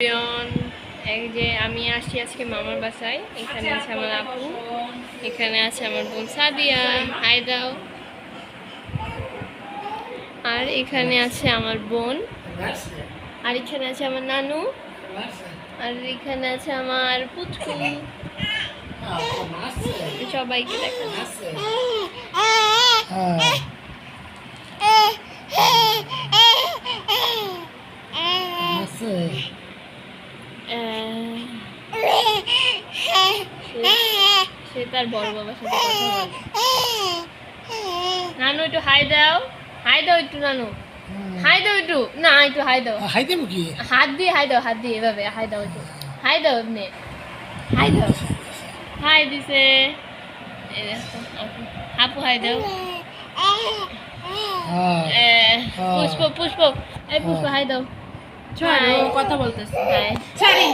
এই যে আমি আসছি আজকে মামার বাসায়। এখানে আছে আমার আপু, এখানে আছে আমার বোন সাদিয়া, হাই দাও। আর এখানে আছে আমার বোন, আর এখানে আছে আমার নানু, আর এখানে আছে আমার পুচকু। সবাইকে দেখা সে তার বড় বাবার সাথে কথা বলে। নানু একটু হাই দাও, হাই দাও একটু নানু, হাই দাও একটু, না একটু হাই দাও। হাই দেব কি? হাত দিয়ে হাই দাও, হাত দিয়ে এভাবে হাই দাও একটু, হাই দাও এমনি, হাই দাও। হাই দিছে, এই দেখো আপু হাই দাও। পুষ্প পুষ্প, এই পুষ্প হাই দাও। কথা বলতেছে। হাই।